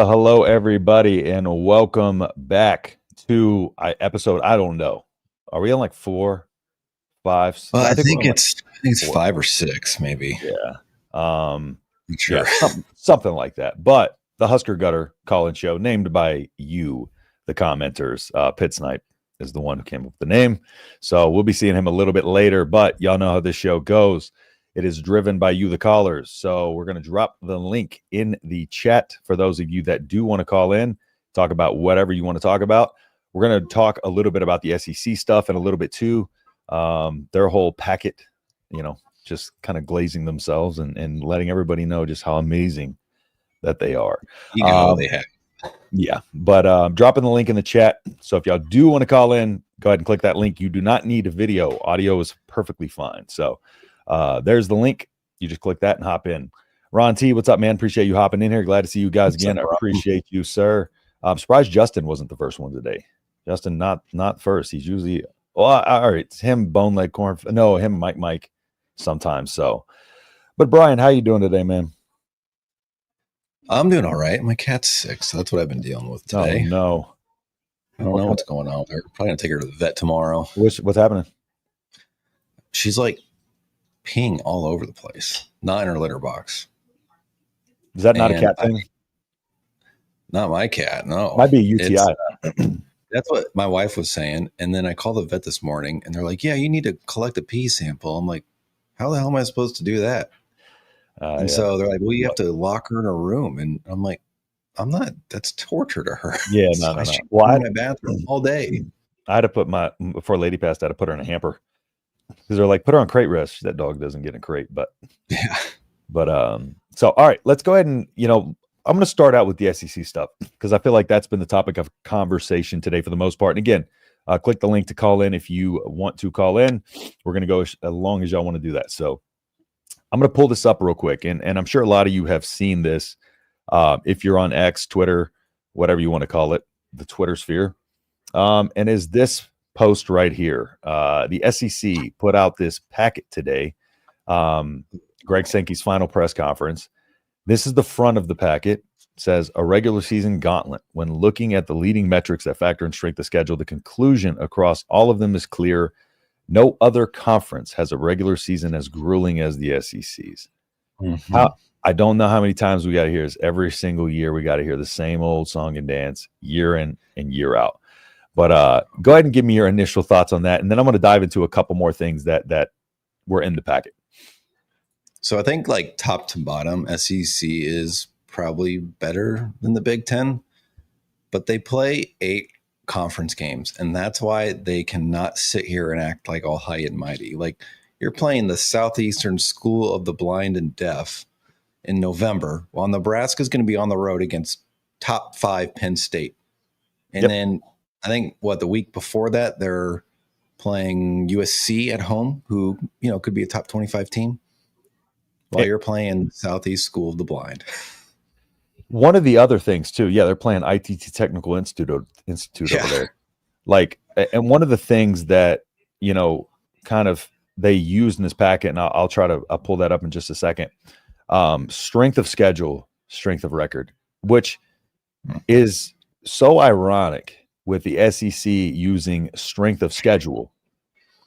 Well, hello everybody, and welcome back to episode. I don't know. Are we on like 4, 5? Well, I I think we're think on like it's 4. 5 or 6, maybe. Yeah. Um. Not Yeah. sure. Something like that. But the Husker Gutter call-in show, named by you, the commenters. Pit Snipe is the one who came up with the name, so we'll be seeing him a little bit later. But y'all know how this show goes. It is driven by you, the callers. So we're going to drop the link in the chat for those of you that do want to call in, talk about whatever you want to talk about. We're going to talk a little bit about the SEC stuff and a little bit too. Their whole packet, just kind of glazing themselves and letting everybody know just how amazing that they are. They have. Yeah, but dropping the link in the chat. So if y'all do want to call in, go ahead and click that link. You do not need a video. Audio is perfectly fine. So there's the link. You just click that and hop in. Ron T, what's up, man? Appreciate you hopping in here. Glad to see you guys again. I appreciate you, sir. I'm surprised Justin wasn't the first one today. Justin, not first. He's usually all right. It's him, Bone Leg Corn. No, him, Mike, sometimes. So, but Brian, how you doing today, man? I'm doing all right. My cat's sick, so that's what I've been dealing with today. Oh no, I don't know what's going on with her. Probably gonna take her to the vet tomorrow. What's happening? She's like peeing all over the place, not in her litter box. Is that not a cat thing? Not my cat. No, might be a UTI. That's what my wife was saying. And then I called the vet this morning, and they're like, "Yeah, you need to collect a pee sample." I'm like, "How the hell am I supposed to do that?" So they're like, "Well, you have to lock her in a room," and I'm like, "I'm not. That's torture to her." Yeah, so no. Well, I in my bathroom all day. I had to put before Lady passed, I had to put her in a hamper because they're like, put her on crate rest. That dog doesn't get in a crate, but yeah. But so all right, let's go ahead and I'm going to start out with the SEC stuff because I feel like that's been the topic of conversation today for the most part. And again, click the link to call in if you want to call in. We're going to go as long as y'all want to do that. So I'm going to pull this up real quick, and I'm sure a lot of you have seen this. If you're on X, Twitter, whatever you want to call it, the Twitter sphere, and is this post right here? The SEC put out this packet today. Greg Sankey's final press conference. This is the front of the packet. It says a regular season gauntlet. When looking at the leading metrics that factor in strength of schedule, the conclusion across all of them is clear. No other conference has a regular season as grueling as the SEC's. Mm-hmm. I don't know how many times we got to hear this. Every single year we got to hear the same old song and dance year in and year out. But go ahead and give me your initial thoughts on that, and then I'm going to dive into a couple more things that were in the packet. So I think like top to bottom, SEC is probably better than the Big Ten, but they play 8 conference games, and that's why they cannot sit here and act like all high and mighty. Like, you're playing the Southeastern School of the Blind and Deaf in November, while Nebraska is going to be on the road against top 5 Penn State. And then I think the week before that, they're playing USC at home, who, could be a top 25 team, while you're playing Southeast School of the Blind. One of the other things too, they're playing ITT Technical Institute over there. Like, and one of the things that, kind of they used in this packet, and I'll pull that up in just a second. Strength of schedule, strength of record, which is so ironic with the SEC using strength of schedule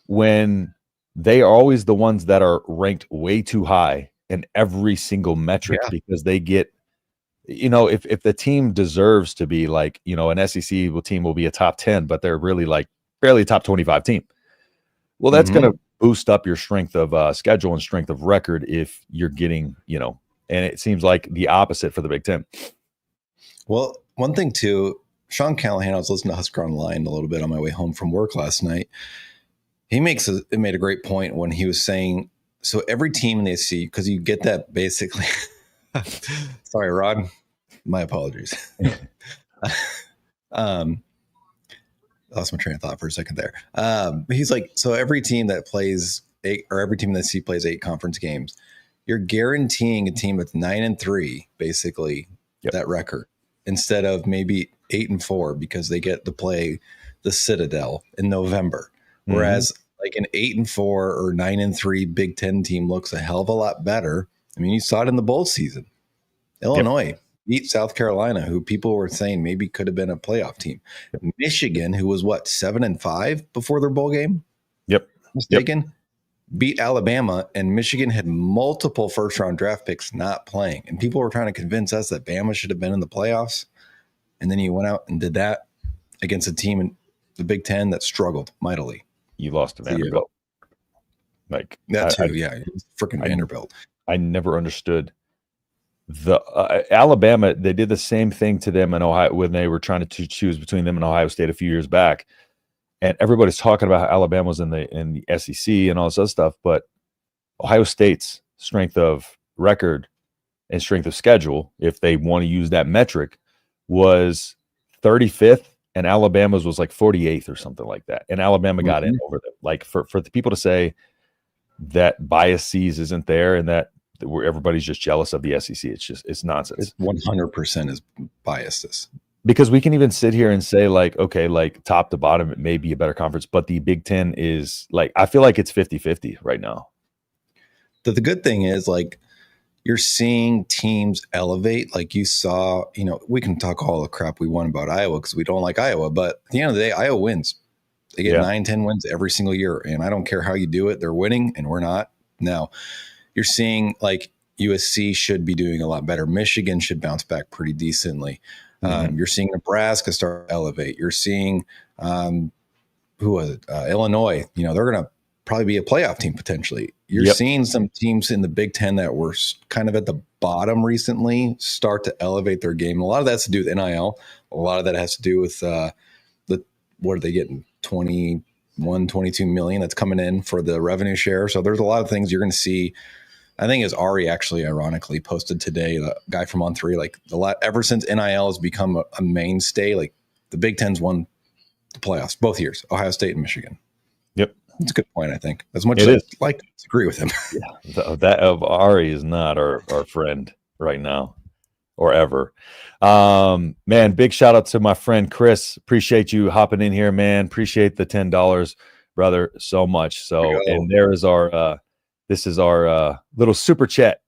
when they are always the ones that are ranked way too high in every single metric because they get, if the team deserves to be like, an SEC team will be a top 10, but they're really like barely a top 25 team. Well, that's going to boost up your strength of schedule and strength of record if you're getting, and it seems like the opposite for the Big Ten. Well, one thing too, Sean Callahan, I was listening to Husker Online a little bit on my way home from work last night. He made a great point when he was saying, so every team in the SEC, because you get that basically. Sorry, Rod. My apologies. Lost my train of thought for a second there. He's like, so every team that plays 8, or every team in the SEC plays 8 conference games, you're guaranteeing a team that's 9-3, basically, that record, instead of maybe 8-4 because they get to play the Citadel in November. Whereas like an 8-4 or 9-3 Big Ten team looks a hell of a lot better. I mean, you saw it in the bowl season. Illinois beat South Carolina, who people were saying maybe could have been a playoff team. Michigan, who was what, 7-5 before their bowl game? Yep. Mistaken. Beat Alabama, and Michigan had multiple first-round draft picks not playing. And people were trying to convince us that Bama should have been in the playoffs. And then you went out and did that against a team in the Big Ten that struggled mightily. You lost to Vanderbilt. Like that too, freaking Vanderbilt. I never understood the Alabama. They did the same thing to them in Ohio when they were trying to choose between them and Ohio State a few years back, and everybody's talking about how Alabama was in the SEC and all this other stuff, but Ohio State's strength of record and strength of schedule, if they want to use that metric, was 35th, and Alabama's was like 48th or something like that, and Alabama got in over them. Like for the people to say that biases isn't there and that where everybody's just jealous of the SEC. It's nonsense. It 100% is biases. Because we can even sit here and say like, okay, like top to bottom, it may be a better conference, but the Big Ten is like, I feel like it's 50-50 right now. The good thing is like you're seeing teams elevate. Like you saw, we can talk all the crap we want about Iowa because we don't like Iowa, but at the end of the day, Iowa wins. They get 9-10 wins every single year. And I don't care how you do it. They're winning and we're not. Now you're seeing like USC should be doing a lot better. Michigan should bounce back pretty decently. You're seeing Nebraska start to elevate. You're seeing, who was it? Illinois, they're going to probably be a playoff team potentially. You're seeing some teams in the Big Ten that were kind of at the bottom recently start to elevate their game. A lot of that has to do with NIL. A lot of that has to do with what are they getting? 21, 22 million that's coming in for the revenue share. So there's a lot of things you're going to see. I think as Ari actually ironically posted today, the guy from On3, like ever since NIL has become a mainstay, like the Big Ten's won the playoffs both years, Ohio State and Michigan. Yep. That's a good point, I think. As much as I'd like to disagree with him. Yeah. That of Ari is not our friend right now or ever. Man, big shout out to my friend Chris. Appreciate you hopping in here, man. Appreciate the $10, brother, so much. So, and there is our this is our little super chat,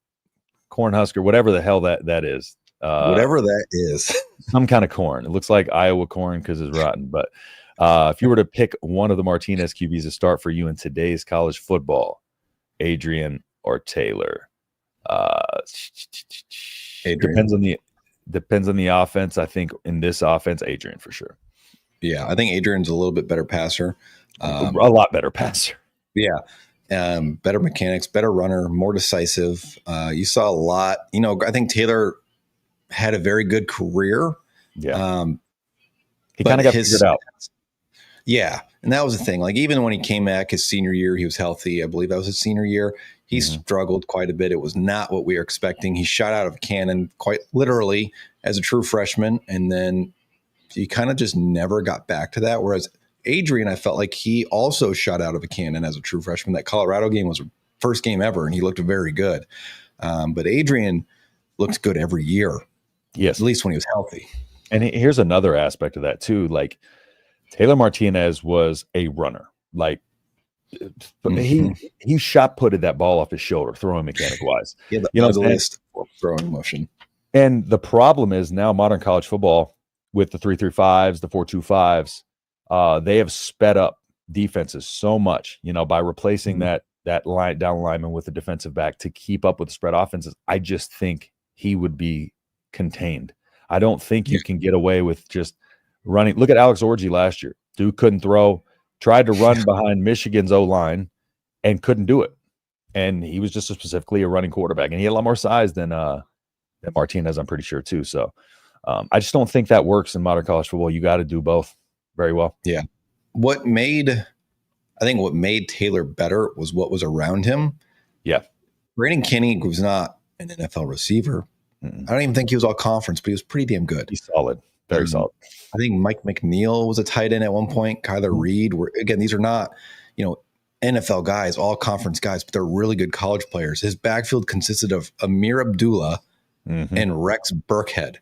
corn husker, whatever the hell that is. Whatever that is. Some kind of corn. It looks like Iowa corn because it's rotten. But if you were to pick one of the Martinez QBs to start for you in today's college football, Adrian or Taylor? Adrian. Depends on the offense. I think in this offense, Adrian for sure. Yeah, I think Adrian's a little bit better passer. A lot better passer. Yeah. Better mechanics, better runner, more decisive. You saw a lot. I think Taylor had a very good career. Yeah. He kind of got figured out. Yeah. And that was the thing. Like even when he came back his senior year, he was healthy. I believe that was his senior year. He struggled quite a bit. It was not what we were expecting. He shot out of a cannon quite literally as a true freshman. And then he kind of just never got back to that. Whereas Adrian, I felt like he also shot out of a cannon as a true freshman. That Colorado game was first game ever, and he looked very good. But Adrian looked good every year. Yes. At least when he was healthy. And here's another aspect of that too. Like Taylor Martinez was a runner. Like he shot putted that ball off his shoulder, throwing mechanic wise. Yeah, the ugliest throwing motion. And the problem is now modern college football with the 3-3-5s, the 4-2-5s, they have sped up defenses so much, by replacing that line down lineman with a defensive back to keep up with the spread offenses. I just think he would be contained. I don't think you can get away with just running. Look at Alex Orji last year. Dude couldn't throw, tried to run behind Michigan's O-line and couldn't do it. And he was just specifically a running quarterback. And he had a lot more size than Martinez, I'm pretty sure, too. So I just don't think that works in modern college football. You got to do both very well. Yeah. What made Taylor better was what was around him. Yeah. Brandon Kinney was not an NFL receiver. I don't even think he was all conference, but he was pretty damn good. He's solid. Very solid. I think Mike McNeil was a tight end at one point. Kyler Reed. Again, these are not, NFL guys, all conference guys, but they're really good college players. His backfield consisted of Amir Abdullah and Rex Burkhead.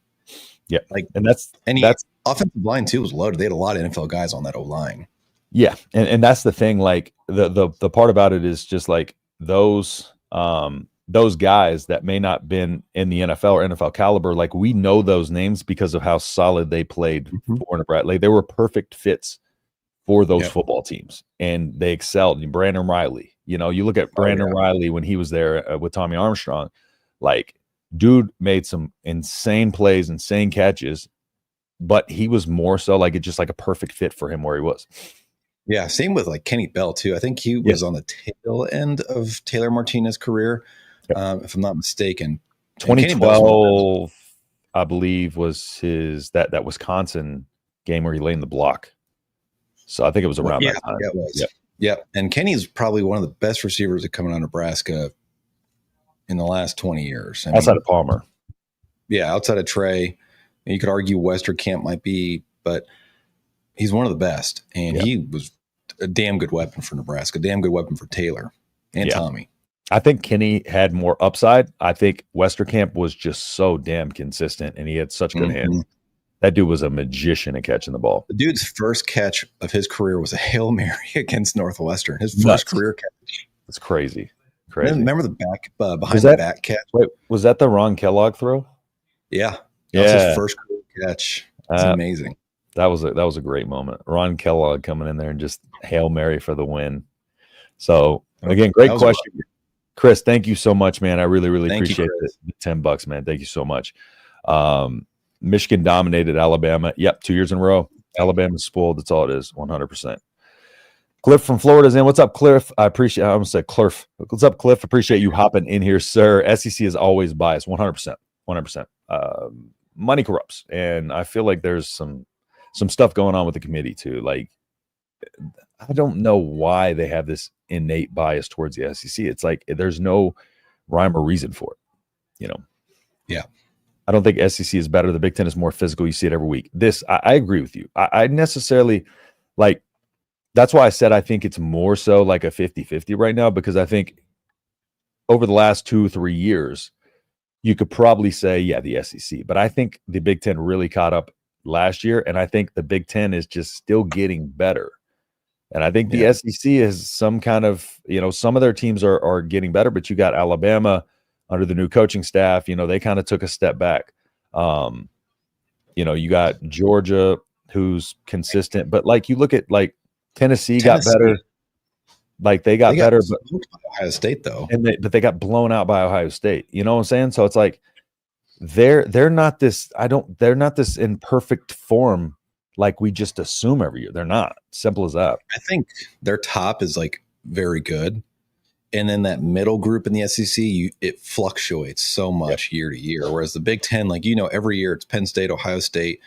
Yeah. And that's offensive line too was loaded. They had a lot of NFL guys on that O-line. Yeah. And that's the thing. Like the part about it is just like those those guys that may not been in the NFL or NFL caliber, like we know those names because of how solid they played for Nebraska. Like they were perfect fits for those football teams, and they excelled. And Brandon Riley, you look at Brandon Riley when he was there with Tommy Armstrong, like dude made some insane plays, insane catches, but he was more so like it's just like a perfect fit for him where he was. Yeah, same with like Kenny Bell too. I think he was on the tail end of Taylor Martinez's career, if I'm not mistaken. 2012, I believe, was his that Wisconsin game where he lay in the block. So I think it was around that time. Yeah, it was. Yeah. And Kenny's probably one of the best receivers that come out of Nebraska in the last 20 years. Outside of Palmer. Yeah, outside of Trey. You could argue Westerkamp might be, but he's one of the best. And he was a damn good weapon for Nebraska, damn good weapon for Taylor and Tommy. I think Kenny had more upside. I think Westerkamp was just so damn consistent, and he had such good hands. That dude was a magician at catching the ball. The dude's first catch of his career was a Hail Mary against Northwestern. His first career catch. It's crazy. Remember the back behind the back catch? Wait, was that the Ron Kellogg throw? Yeah. That was his first career catch. It's amazing. That was a great moment. Ron Kellogg coming in there and just Hail Mary for the win. So again, great question. Chris, thank you so much, man. I really appreciate the $10, man. Thank you so much. Michigan dominated Alabama. Yep, 2 years in a row. Alabama's spoiled. That's all it is. 100%. Cliff from Florida's in. What's up, Cliff? I almost said Cliff. What's up, Cliff? Appreciate you hopping in here, sir. SEC is always biased. 100%. 100%. Money corrupts, and I feel like there's some stuff going on with the committee too. Like, I don't know why they have this innate bias towards the SEC. It's like there's no rhyme or reason for it. Yeah. I don't think SEC is better. The Big Ten is more physical. You see it every week. I agree with you. I necessarily like. That's why I said I think it's more so like a 50-50 right now, because I think over the last 2-3 years, you could probably say, the SEC. But I think the Big Ten really caught up last year, and I think the Big Ten is just still getting better. And I think the SEC is some kind of, some of their teams are getting better, but you got Alabama under the new coaching staff. They kind of took a step back. You got Georgia, who's consistent, but like you look at like Tennessee got better. Like they got better, but Ohio State though, but they got blown out by Ohio State. You know what I'm saying? So it's like they're not this. They're not this in perfect form like we just assume every year. They're not. Simple as that. I think their top is like very good, and then that middle group in the SEC, it fluctuates so much year to year. Whereas the Big Ten, like every year it's Penn State, Ohio State,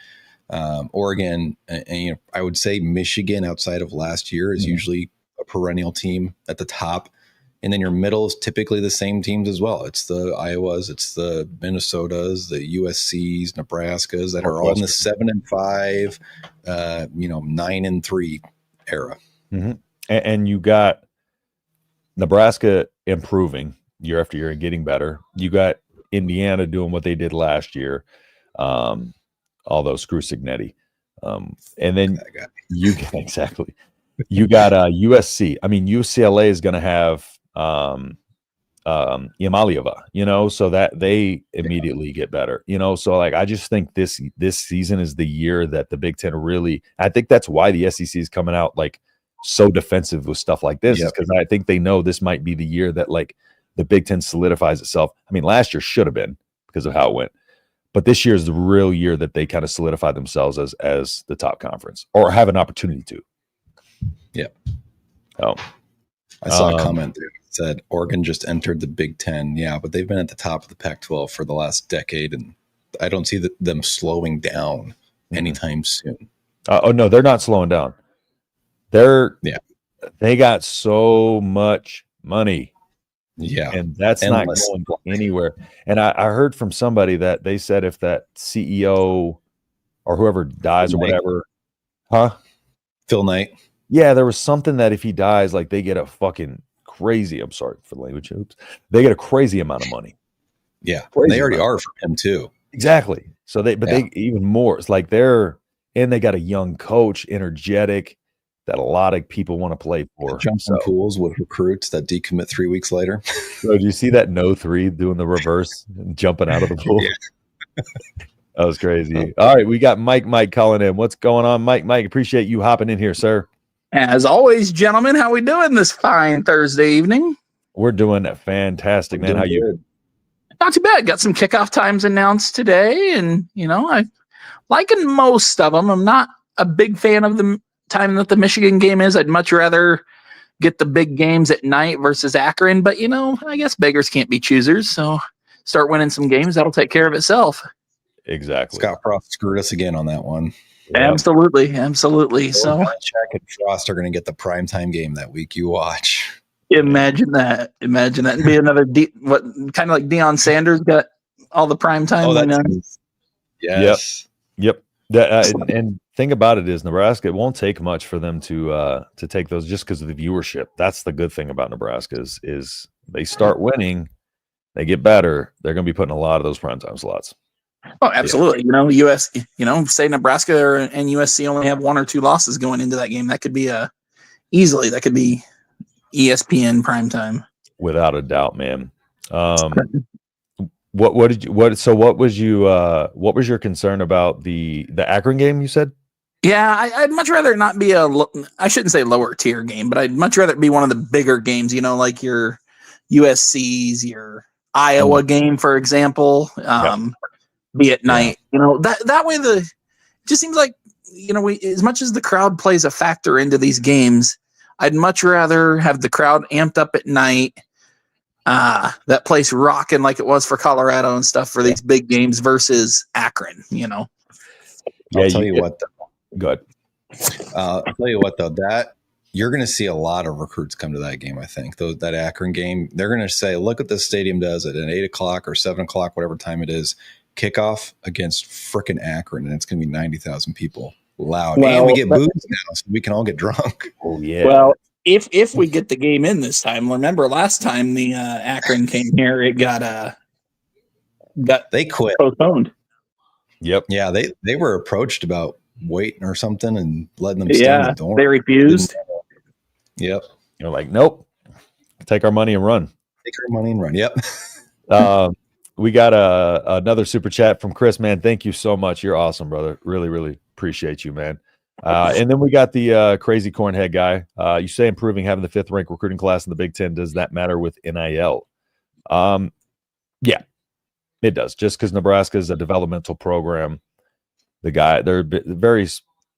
Oregon, and I would say Michigan outside of last year is usually a perennial team at the top, and then your middle is typically the same teams as well. It's the Iowas, it's the Minnesotas, the USCs, Nebraskas that are all in the 7-5, 9-3 era. And you got Nebraska improving year after year and getting better. You got Indiana doing what they did last year. Although screw Signetti. And then you got exactly. You got USC. I mean, UCLA is going to have Yamalieva, so that they immediately get better. So like I just think this season is the year that the Big Ten really. I think that's why the SEC is coming out like so defensive with stuff like this, because I think they know this might be the year that like the Big Ten solidifies itself. I mean, last year should have been because of how it went. But this year is the real year that they kind of solidify themselves as the top conference, or have an opportunity to. Yeah. Oh, I saw a comment there that said Oregon just entered the Big Ten. Yeah, but they've been at the top of the Pac-12 for the last decade, and I don't see them slowing down anytime soon. Oh no, they're not slowing down. They got so much money. Yeah. And that's not going anywhere. And I heard from somebody that they said if that CEO or whoever dies or whatever, Phil Knight. Yeah, there was something that if he dies, like they get a fucking crazy, I'm sorry for the language, oops. They get a crazy amount of money. Yeah. They already are for him too. Exactly. So they even more. It's like they got a young coach, energetic. that a lot of people want to play for. Jumping pools with recruits that decommit 3 weeks later. So do you see that no 3 doing the reverse and jumping out of the pool? Yeah. That was crazy. All right, we got Mike calling in. What's going on, Mike? Appreciate you hopping in here, sir. As always, gentlemen, how we doing this fine Thursday evening? We're doing fantastic, man. How you? Not too bad. Got some kickoff times announced today, and I'm liking most of them. I'm not a big fan of the time that the Michigan game is. I'd much rather get the big games at night versus Akron, but I guess beggars can't be choosers. So start winning some games. That'll take care of itself. Exactly. Scott Frost screwed us again on that one. Yep. Absolutely. So Check and Frost are going to get the primetime game that week. You watch. Imagine that. And be another kind of like Deion Sanders got all the primetime. Yes. Yep. And thing about it is Nebraska, it won't take much for them to take those just because of the viewership. That's the good thing about Nebraska is they start winning, they get better. They're going to be putting a lot of those primetime slots. Oh, absolutely. Yeah. Say Nebraska and USC only have 1 or 2 losses going into that game. That could be easily ESPN primetime. Without a doubt, man. What was your concern about the Akron game you said? Yeah, I'd much rather not be I shouldn't say lower tier game, but I'd much rather be one of the bigger games, like your USC's, your Iowa game, for example. Be at night, that way it just seems like, as much as the crowd plays a factor into these games, I'd much rather have the crowd amped up at night, that place rocking like it was for Colorado and stuff for these big games versus Akron, I'll tell you what, though. Good. I'll tell you what, though, that you're going to see a lot of recruits come to that game. I think that Akron game, they're going to say, look what this stadium does at an 8 o'clock or 7 o'clock, whatever time it is. Kickoff against frickin' Akron, and it's going to be 90,000 people loud. Well, and we get booze now, so we can all get drunk. Oh, yeah. Well, if we get the game in this time, remember last time the Akron came here, it got they quit. Postponed. Yep. Yeah, they were approached about waiting or something and letting them stay in the dorm. They refused. Yep. You're like, nope. Take our money and run. Yep. We got another super chat from Chris, man. Thank you so much. You're awesome, brother. Really, really appreciate you, man. And then we got the crazy cornhead guy. You say improving, having the 5th ranked recruiting class in the Big Ten. Does that matter with NIL? Yeah, it does. Just because Nebraska is a developmental program, they're very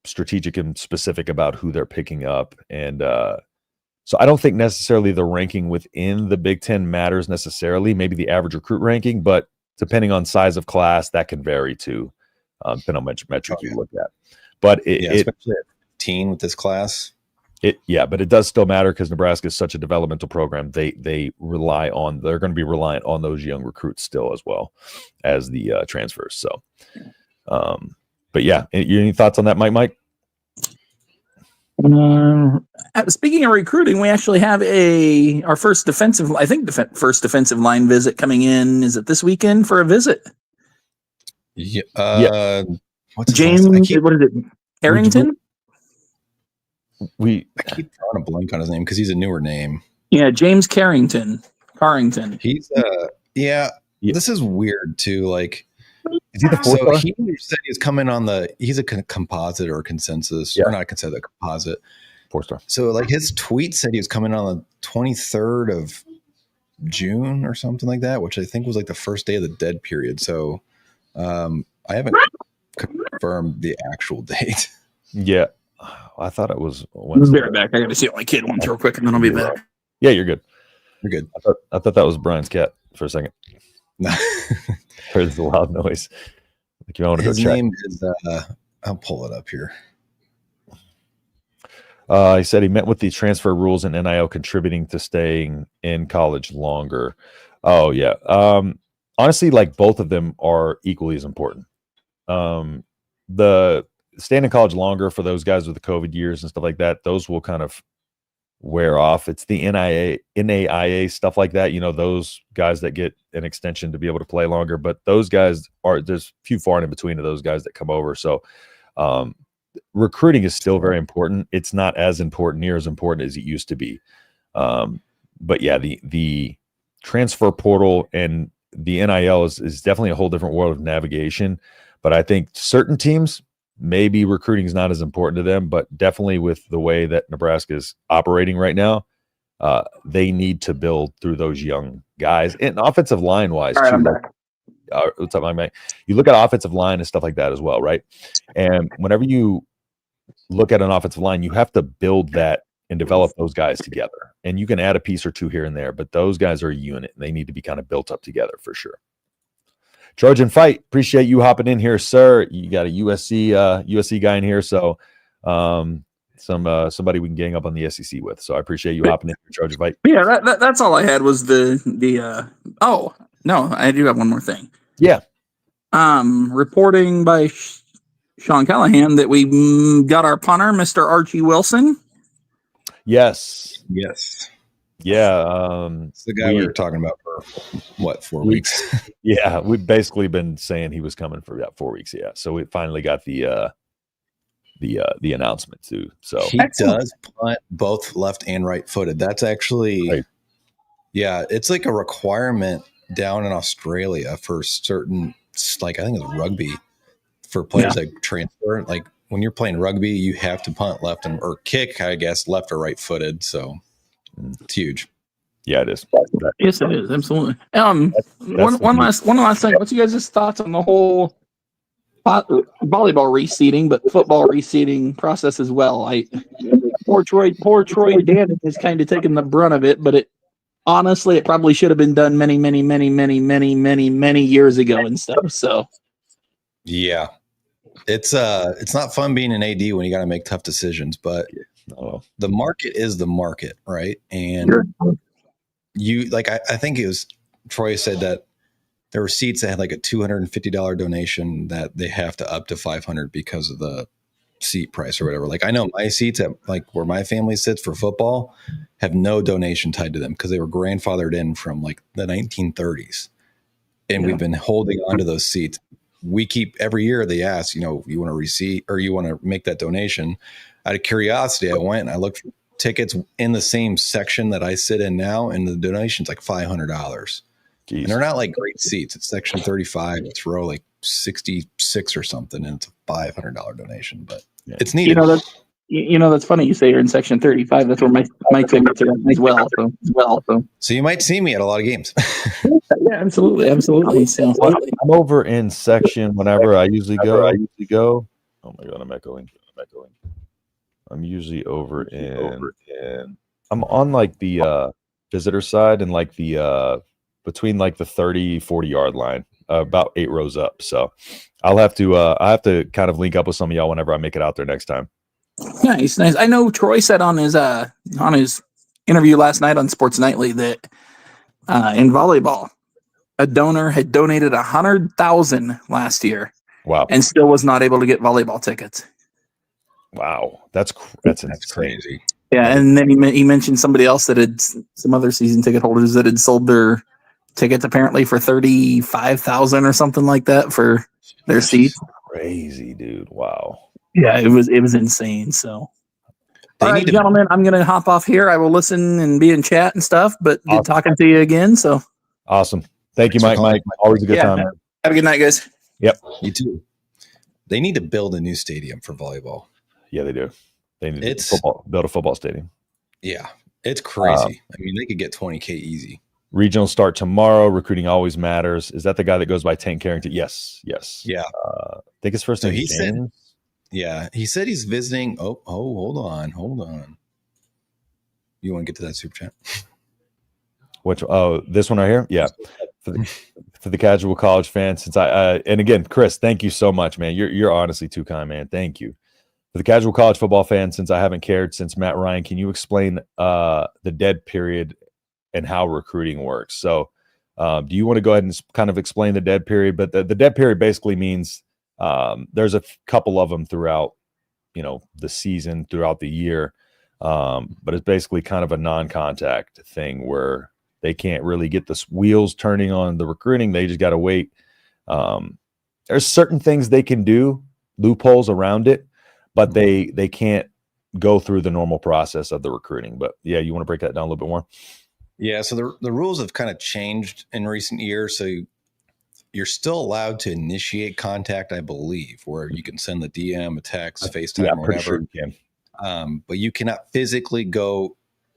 strategic and specific about who they're picking up. And so I don't think necessarily the ranking within the Big Ten matters necessarily, maybe the average recruit ranking, but depending on size of class, that can vary too, depending on which metric you look at. But especially at 15 with this class. But it does still matter because Nebraska is such a developmental program. They're going to be reliant on those young recruits still as well as the transfers. So, but yeah, any thoughts on that, Mike? Speaking of recruiting, we actually have our first defensive line visit coming in. Is it this weekend for a visit? Yeah. What's James? What is it? Arrington? I keep drawing a blank on his name because he's a newer name. Yeah, James Carrington. He's This is weird too. Like, is he the 4-star? He said he's coming on he's a composite or consensus, or not a consensus, a composite 4-star. So like his tweet said he was coming on the 23rd of June or something like that, which I think was like the first day of the dead period. So I haven't confirmed the actual date. Yeah. I thought it was Wednesday. Be right back. I got to see my kid once real quick, and then I'll be back. Yeah, you're good. You're good. I thought that was Brian's cat for a second. Heard the loud noise. Like you want to go check. His name is. I'll pull it up here. He said he met with the transfer rules and NIL contributing to staying in college longer. Oh yeah. Honestly, like both of them are equally as important. The staying in college longer for those guys with the COVID years and stuff like that, those will kind of wear off. It's the NAIA stuff like that. Those guys that get an extension to be able to play longer, but those guys there's few far and in between of those guys that come over. So recruiting is still very important. It's not as important, near as important as it used to be. But yeah, the transfer portal and the NIL is definitely a whole different world of navigation. But I think certain teams, maybe recruiting is not as important to them, but definitely with the way that Nebraska is operating right now, they need to build through those young guys and offensive line wise. All right, too. I'm back. What's up, Mike? You look at offensive line and stuff like that as well, right? And whenever you look at an offensive line, you have to build that and develop those guys together. And you can add a piece or two here and there, but those guys are a unit and they need to be kind of built up together for sure. Trojan Fight, appreciate you hopping in here, sir. You got a USC guy in here, so somebody we can gang up on the SEC with. So I appreciate you hopping in here, Trojan Fight. Yeah, that's all I had was the oh no, I do have one more thing. Yeah. Reporting by Sean Callahan that we got our punter, Mr. Archie Wilson. Yes. Yeah. It's the guy we were talking about for what, 4 weeks? Yeah, we've basically been saying he was coming for about 4 weeks. Yeah, so we finally got the announcement too. So he does punt both left and right footed. That's actually right. Yeah, it's like a requirement down in Australia for certain, like I think it's rugby, for players that transfer. Like when you're playing rugby, you have to punt left or kick, I guess, left or right footed. So it's huge. Yeah, it is. Yes, it is. Absolutely. One last thing. What's you guys' thoughts on the whole volleyball reseeding, but football reseeding process as well? Poor Troy Dannon has kind of taken the brunt of it, but honestly, it probably should have been done many years ago and stuff. So, yeah, it's not fun being an AD when you got to make tough decisions, but the market is the market, right? And I think it was Troy said that there were seats that had like a $250 donation that they have to up to $500 because of the seat price or whatever. Like I know my seats at like where my family sits for football have no donation tied to them because they were grandfathered in from like the 1930s. And we've been holding on to those seats. We keep every year they ask, you want to receipt or you want to make that donation. Out of curiosity, I went and I looked for tickets in the same section that I sit in now, and the donation's like $500. And they're not like great seats. It's section 35. It's row like 66 or something, and it's a $500 donation. But it's needed. That's funny. You say you're in section 35. That's where my tickets are as well. So you might see me at a lot of games. Yeah, absolutely. So I'm over in section whenever I usually go. Oh my god, I'm echoing. I'm usually over in. I'm on like the visitor side and like the between like the 30-40 yard line, about 8 rows up. So I have to kind of link up with some of y'all whenever I make it out there next time. Nice. I know Troy said on his interview last night on Sports Nightly that in volleyball, a donor had donated $100,000 last year. Wow. And still was not able to get volleyball tickets. Wow, that's crazy. Yeah, and then he mentioned somebody else that had some other season ticket holders that had sold their tickets apparently for $35,000 or something like that for their seats. Crazy, dude! Wow. Yeah, it was insane. So, all right, gentlemen, I'm gonna hop off here. I will listen and be in chat and stuff. But good talking to you again. So awesome. Thank you, Mike. Mike, always a good time. Have a good night, guys. Yep. You too. They need to build a new stadium for volleyball. Yeah, they do. They need to build a football stadium. Yeah, it's crazy. I mean, they could get 20K easy. Regionals start tomorrow. Recruiting always matters. Is that the guy that goes by Tank Carrington? Yes. Yeah. I think his first name is James. He said he's visiting. Oh, hold on. You want to get to that super chat? Which? Oh, this one right here. Yeah. For the casual college fan, since and again, Chris, thank you so much, man. You're honestly too kind, man. Thank you. For the casual college football fan, since I haven't cared since Matt Ryan, can you explain the dead period and how recruiting works? So do you want to go ahead and kind of explain the dead period? But the dead period basically means there's a couple of them throughout, the season, throughout the year. But it's basically kind of a non-contact thing where they can't really get the wheels turning on the recruiting. They just got to wait. There's certain things they can do, loopholes around it. but they can't go through the normal process of the recruiting. But yeah, you want to break that down a little bit more? Yeah, so the rules have kind of changed in recent years. So you're still allowed to initiate contact, I believe, where you can send the DM, a text, FaceTime, Yeah, or pretty whatever. sure you can. But you cannot physically go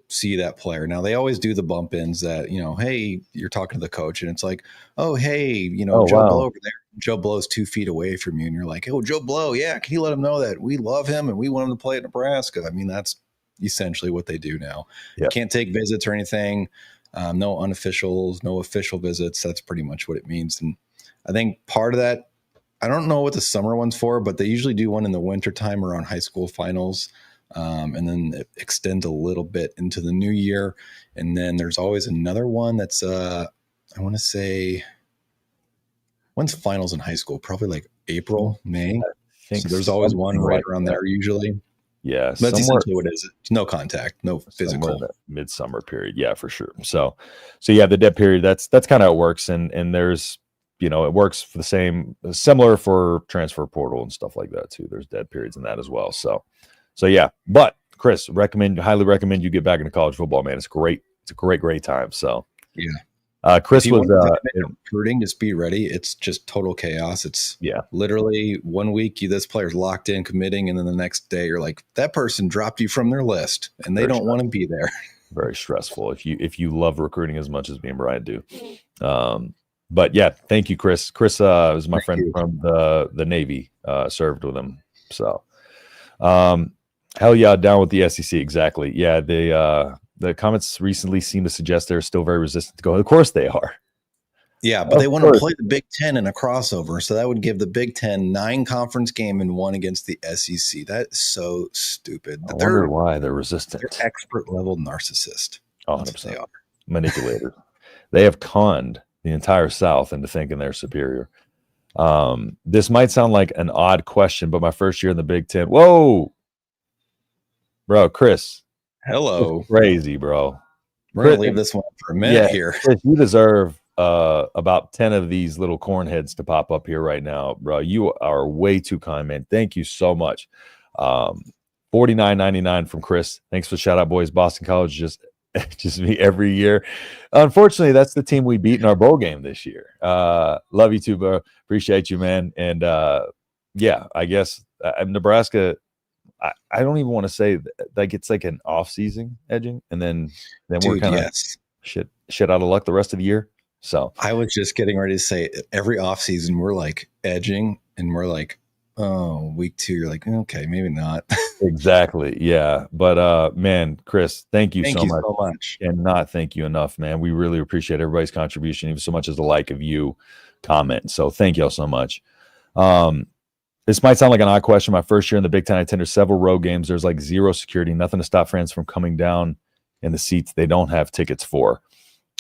see that player. Now they always do the bump ins that, hey, you're talking to the coach and it's like, oh, hey, Oh, Joe wow. Blow over there. Joe Blow's 2 feet away from you. And you're like, oh, Joe Blow. Yeah. Can you let him know that we love him and we want him to play at Nebraska? I mean, that's essentially what they do now. Yep. You can't take visits or anything. No unofficials, no official visits. That's pretty much what it means. And I think part of that, I don't know what the summer one's for, but they usually do one in the wintertime around high school finals. And then it extends a little bit into the new year. And then there's always another one that's, I want to say, when's finals in high school? Probably like April, May. So there's always one right around there usually. Yeah. That's essentially what it is. It's no contact, no physical. Midsummer period. Yeah, for sure. So yeah, the dead period, that's kind of how it works. And there's, it works for the similar for transfer portal and stuff like that too. There's dead periods in that as well. So yeah, but Chris, highly recommend you get back into college football, man. It's great. It's a great time. So yeah. Chris was recruiting. Just be ready. It's just total chaos. It's literally 1 week this player's locked in committing, and then the next day you're like, that person dropped you from their list, and they don't want to be there. Very stressful. If you love recruiting as much as me and Brian do. But yeah, thank you, Chris. Chris is my friend from the Navy. Served with him. So. Hell yeah, down with the SEC. Exactly. Yeah, the comments recently seem to suggest they're still very resistant to go. Of course they are. Yeah, but they want to play the Big Ten in a crossover, so that would give the Big Ten 9 conference game and 1 against the SEC. That is so stupid. I wonder why they're resistant. They're expert level narcissist. 100%. They are manipulators. They have conned the entire South into thinking they're superior. This might sound like an odd question, but my first year in the Big Ten. Whoa, bro, Chris. Hello. Crazy, bro. We're going to leave this one for a minute here. Chris, you deserve about 10 of these little corn heads to pop up here right now, bro. You are way too kind, man. Thank you so much. $49.99 from Chris. Thanks for the shout out, boys. Boston College just me every year. Unfortunately, that's the team we beat in our bowl game this year. Love you too, bro. Appreciate you, man. And yeah, I guess Nebraska. I don't even want to say like it's like an off-season edging, and then we're kind of shit out of luck the rest of the year. So I was just getting ready to say every off-season we're like edging, and we're like, oh, week 2, you're like, okay, maybe not. Exactly. Yeah. But man, Chris, thank you so much. And not thank you enough, man. We really appreciate everybody's contribution, even so much as the like of you comment. So thank y'all so much. This might sound like an odd question. My first year in the Big Ten, I attended several road games. There's like zero security, nothing to stop fans from coming down in the seats they don't have tickets for.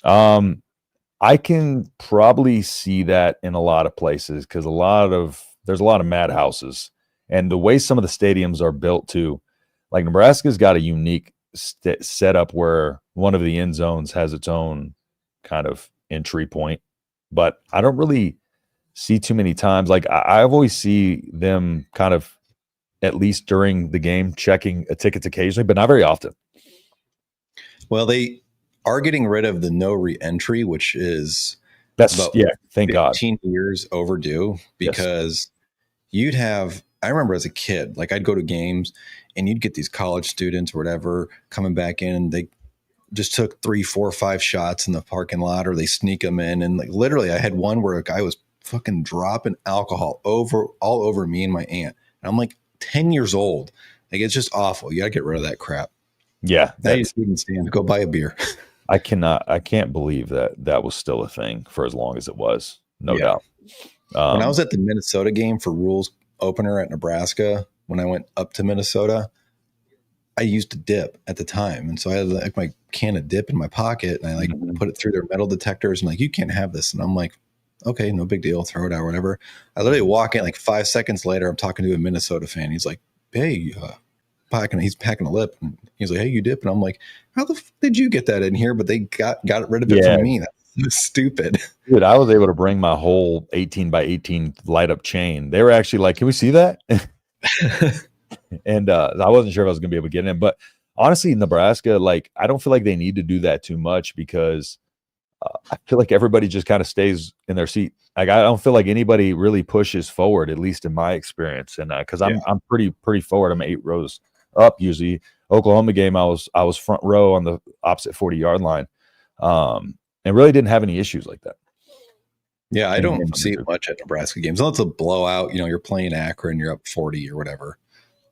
I can probably see that in a lot of places because there's a lot of madhouses, and the way some of the stadiums are built too, like Nebraska's got a unique setup where one of the end zones has its own kind of entry point, but I don't really see too many times. Like I've always see them kind of, at least during the game, checking tickets occasionally, but not very often. Well, they are getting rid of the no re-entry, which is thank God, 15 years overdue, because you'd have, I remember as a kid, like I'd go to games and you'd get these college students or whatever coming back in, and they just took 3, 4, 5 shots in the parking lot, or they sneak them in. And like literally I had one where a guy was fucking dropping alcohol all over me and my aunt. And I'm like 10 years old. Like it's just awful. You gotta get rid of that crap. Yeah. Now you can stand, go buy a beer. I can't believe that was still a thing for as long as it was. No doubt. When I was at the Minnesota game for rules opener at Nebraska, when I went up to Minnesota, I used a dip at the time. And so I had like my can of dip in my pocket, and I like put it through their metal detectors and like, you can't have this. And I'm like, okay, no big deal. Throw it out or whatever. I literally walk in like 5 seconds later, I'm talking to a Minnesota fan. He's like, hey, he's packing a lip. And he's like, hey, you dip? And I'm like, how the f did you get that in here? But they got rid of it from me. That's stupid. Dude, I was able to bring my whole 18 by 18 light up chain. They were actually like, can we see that? and I wasn't sure if I was going to be able to get in. But honestly, Nebraska, like, I don't feel like they need to do that too much because I feel like everybody just kind of stays in their seat. Like, I don't feel like anybody really pushes forward, at least in my experience. And because I'm pretty forward, I'm 8 rows up usually. Oklahoma game, I was front row on the opposite 40-yard line, and really didn't have any issues like that. Yeah, I don't see much at Nebraska games unless it's a blowout. You're playing Akron, you're up 40 or whatever.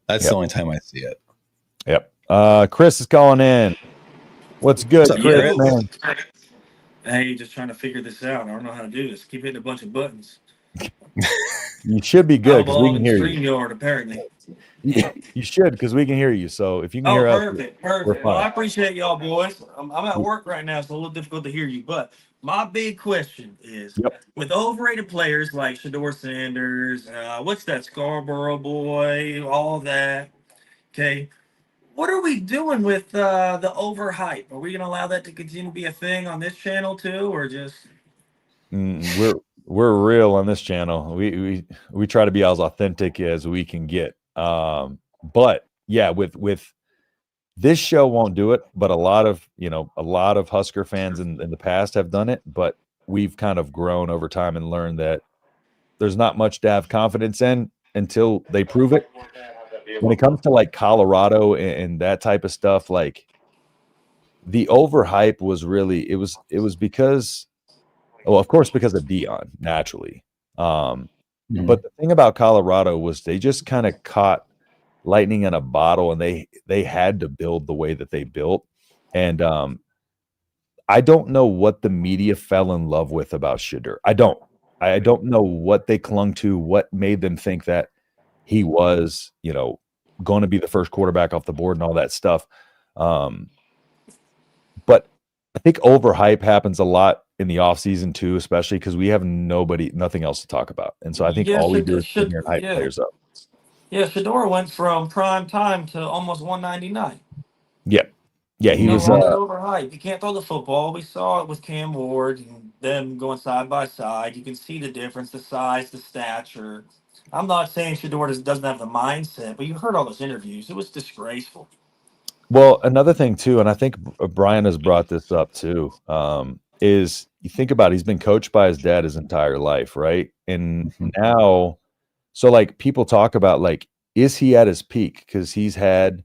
That's the only time I see it. Yep. Chris is calling in. What's good, Chris? Man? Hey, just trying to figure this out. I don't know how to do this. Keep hitting a bunch of buttons. You should be good because we can hear you. StreamYard, apparently. You should because we can hear you. So if you can hear us, perfect. Well, I appreciate y'all, boys. I'm at work right now, so it's a little difficult to hear you. But my big question is, with overrated players like Shedeur Sanders, what's that Scarborough boy, all that. Okay, what are we doing with the overhype? Are we going to allow that to continue to be a thing on this channel too, or just? We're real on this channel. We try to be as authentic as we can get. But yeah, with this show won't do it, but a lot of Husker fans in the past have done it, but we've kind of grown over time and learned that there's not much to have confidence in until they prove it. When it comes to like Colorado and that type of stuff, like the overhype was really it was because, well, of course, because of Dion, naturally. But the thing about Colorado was they just kind of caught lightning in a bottle, and they had to build the way that they built. And I don't know what the media fell in love with about Shedeur. I don't know what they clung to, what made them think that he was, going to be the first quarterback off the board and all that stuff. But I think overhype happens a lot in the offseason too, especially because we have nothing else to talk about. And so I think all we do is sit here and hype players up. Yeah, Shedeur went from prime time to almost 199. Yeah, he was overhyped. You can't throw the football. We saw it with Cam Ward and them going side by side. You can see the difference, the size, the stature. I'm not saying Shedeur doesn't have the mindset, but you heard all those interviews. It was disgraceful. Well, another thing too, and I think Brian has brought this up too, is you think about it, he's been coached by his dad his entire life, right? And now, so like people talk about like, is he at his peak? Because he's had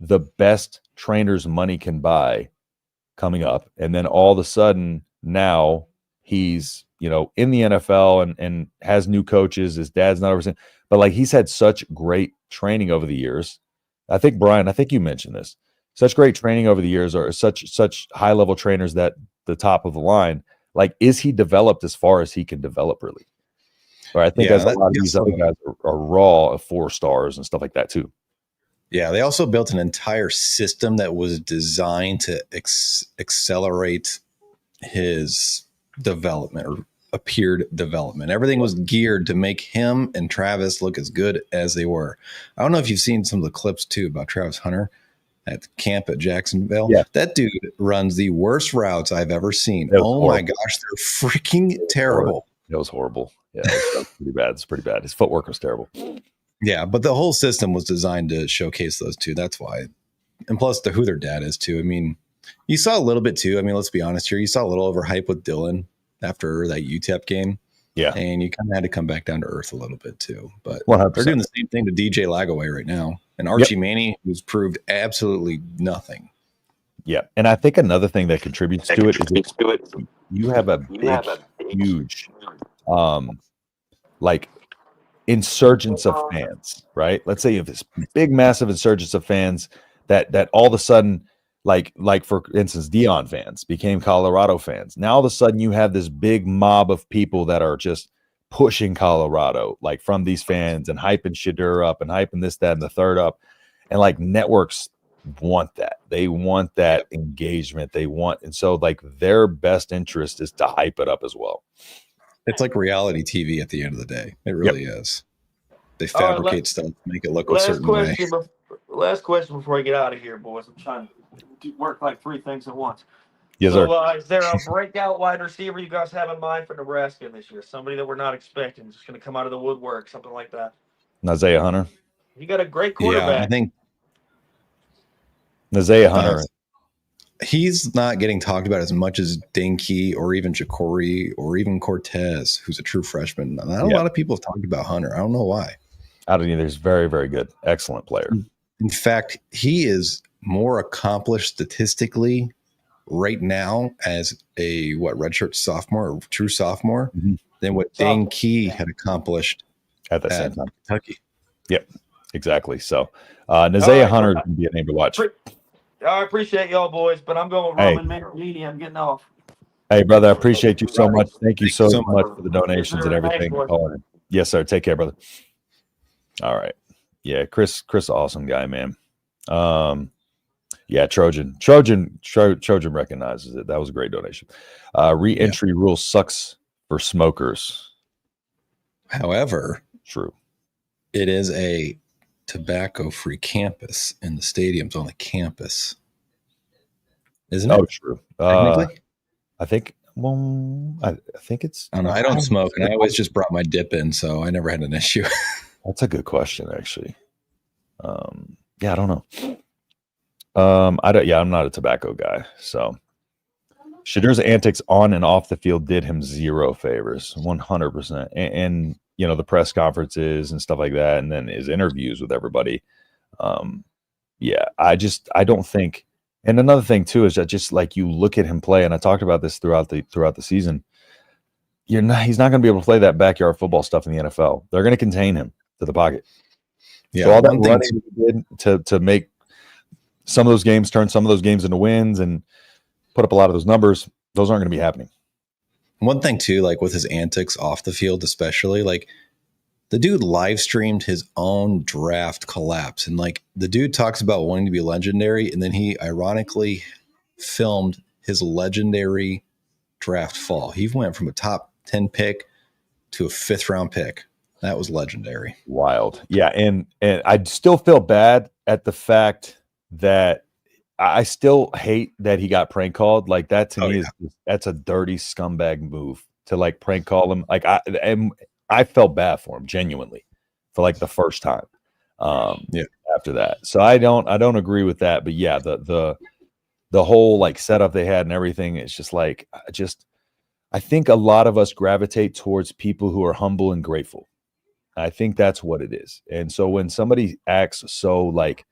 the best trainers money can buy coming up, and then all of a sudden now he's in the NFL and has new coaches. His dad's not overseeing, but like he's had such great training over the years. I think Brian, you mentioned this. Such great training over the years, or such high level trainers that the top of the line. Like, is he developed as far as he can develop really? Or I think as a lot of these other guys are raw 4 stars and stuff like that too. Yeah, they also built an entire system that was designed to accelerate his development or appeared development. Everything was geared to make him and Travis look as good as they were. I don't know if you've seen some of the clips too about Travis Hunter at camp at Jacksonville. Yeah. That dude runs the worst routes I've ever seen. Oh my gosh, they're freaking terrible. It was horrible. Yeah, it was pretty bad. It's pretty bad. His footwork was terrible. Yeah, but the whole system was designed to showcase those two. That's why. And plus who their dad is too. I mean, you saw a little bit too. I mean, let's be honest here. You saw a little overhype with Dylan after that UTEP game. Yeah. And you kind of had to come back down to earth a little bit too. But 100%. They're doing the same thing to DJ Lagaway right now. And Archie Manny, who's proved absolutely nothing. Yeah. And I think another thing that contributes to it is you have a huge like insurgence of fans, right? Let's say you have this big, massive insurgence of fans that all of a sudden, like for instance, Dion fans became Colorado fans. Now all of a sudden you have this big mob of people that are just pushing Colorado, like from these fans and hyping Shedeur up and hyping this, that, and the third up. And like networks want that. They want that engagement. And so like their best interest is to hype it up as well. It's like reality TV at the end of the day. It really is. They fabricate stuff, make it look a certain way. Last question before I get out of here, boys. I'm trying to work like 3 things at once. Yes, sir. Is there a breakout wide receiver you guys have in mind for Nebraska this year? Somebody that we're not expecting, just going to come out of the woodwork, something like that. Isaiah Hunter. He got a great Yeah, quarterback. I think Isaiah Hunter. he's not getting talked about as much as Dinky or even Jacory or even Cortez, who's a true freshman. Not a lot of people have talked about Hunter. I don't know why. I don't either. He's very, very good. Excellent player. In fact, he is more accomplished statistically right now as a redshirt sophomore or true sophomore than what Dane Key had accomplished at the same time. Kentucky. Yep, exactly. So Isaiah Hunter is going to be a name to watch. I appreciate y'all boys, but I'm going with Roman Mancini. I'm getting off. Hey, brother, I appreciate you so much. Thank you so much for the donations and everything. Yes, sir. Take care, brother. All right. Yeah, Chris, awesome guy, man. Yeah, Trojan recognizes it. That was a great donation. Re-entry rule sucks for smokers. However, true. It is a tobacco-free campus, and the stadium's on the campus, isn't it? Oh, true. Technically, I think. Well, I think it's. I don't know. I don't smoke, and I always just brought my dip in, so I never had an issue. That's a good question, actually. Yeah, I don't know. I'm not a tobacco guy, so Shedeur's antics on and off the field did him zero favors, 100%. And you know, the press conferences and stuff like that, and then his interviews with everybody. Yeah, I don't think. And another thing too is that just like you look at him play, and I talked about this throughout the season. He's not going to be able to play that backyard football stuff in the NFL. They're going to contain him to the pocket. Yeah, so all that running he did to make some of those games turn some of those games into wins and put up a lot of those numbers, those aren't going to be happening. One thing too, like with his antics off the field, especially, like the dude live streamed his own draft collapse, and like the dude talks about wanting to be legendary, and then he ironically filmed his legendary draft fall. He went from a top 10 pick to a 5th round pick. That was legendary. Wild. Yeah. And I still feel bad at the fact that I still hate that he got prank called. Like that to me that's a dirty scumbag move to like prank call him. Like I felt bad for him genuinely for like the first time. After that. So I don't agree with that. But yeah, the whole like setup they had and everything, it's just like I think a lot of us gravitate towards people who are humble and grateful. I think that's what it is. And so when somebody acts so like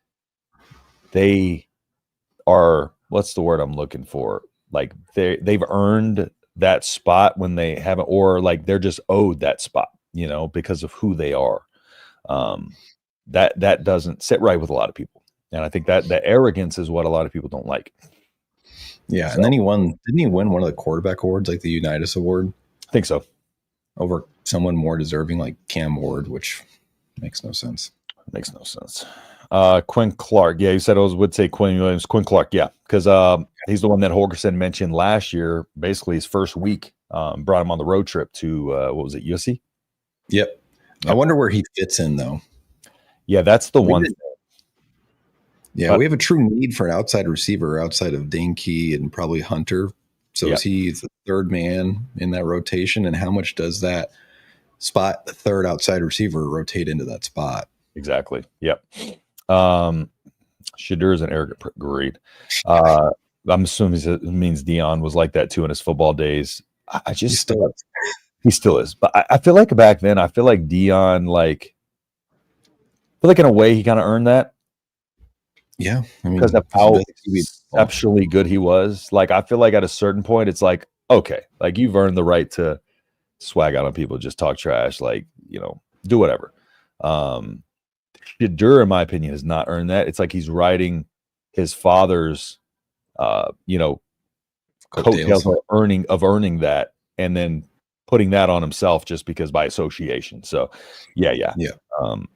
they are, what's the word I'm looking for? Like they've earned that spot when they haven't, or like they're just owed that spot, you know, because of who they are. That doesn't sit right with a lot of people. And I think that the arrogance is what a lot of people don't like. Yeah. So, and then didn't he win one of the quarterback awards, like the Unitas Award? I think so. Over someone more deserving like Cam Ward, which makes no sense. Makes no sense. Quinn Clark. Yeah, you said would say Quinn Williams. Quinn Clark, yeah. Because he's the one that Holgerson mentioned last year, basically his first week, brought him on the road trip to what was it, USC? Yep. I wonder where he fits in though. Yeah, that's the one thing. Yeah, we have a true need for an outside receiver outside of Dinky and probably Hunter. So is he the third man in that rotation? And how much does that spot, the third outside receiver, rotate into that spot? Exactly. Yep. Shedeur is an arrogant greed. I'm assuming it means Dion was like that too in his football days. He still is. But I feel like back then, I feel like Dion, like, I feel like in a way he kind of earned that. Yeah, I mean, because of how exceptionally good he was. Like, I feel like at a certain point, it's like, okay, like you've earned the right to swag out on people, just talk trash, like, you know, do whatever. Shedeur, in my opinion, has not earned that. It's like he's riding his father's, coattails of earning that, and then putting that on himself just because by association. So, yeah.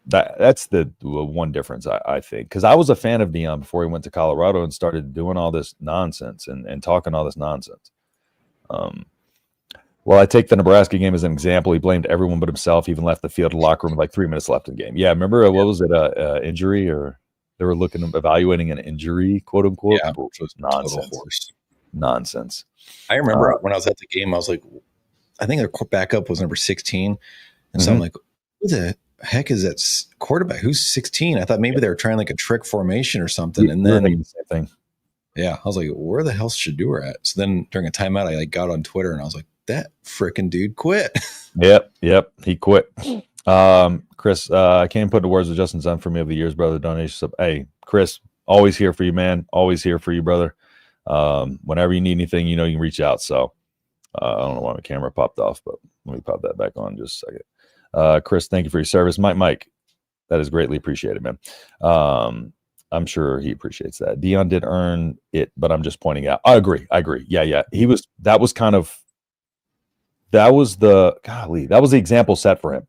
That's the one difference I think, because I was a fan of Dion before he went to Colorado and started doing all this nonsense and talking all this nonsense. Well, I take the Nebraska game as an example. He blamed everyone but himself. He even left the field to the locker room with like 3 minutes left in the game. Yeah, remember what was it? Injury, or they were evaluating an injury, quote unquote. Yeah, which was nonsense. I remember when I was at the game, I was like, I think their backup was number 16, and so I'm like, heck is that quarterback? Who's 16? I thought maybe they were trying like a trick formation or something. And then the same thing. Yeah, I was like, where the hell's Shedeur at? So then during a timeout, I like got on Twitter and I was like, that freaking dude quit. Yep, he quit. Chris, I can't put into words what Justin's done for me over the years, brother. Donation. Hey, Chris, always here for you, man. Always here for you, brother. Whenever you need anything, you know you can reach out. So I don't know why my camera popped off, but let me pop that back on just a second. Chris, thank you for your service. Mike, that is greatly appreciated, man. I'm sure he appreciates that. Dion did earn it, but I'm just pointing out. I agree. Yeah. That was the example set for him,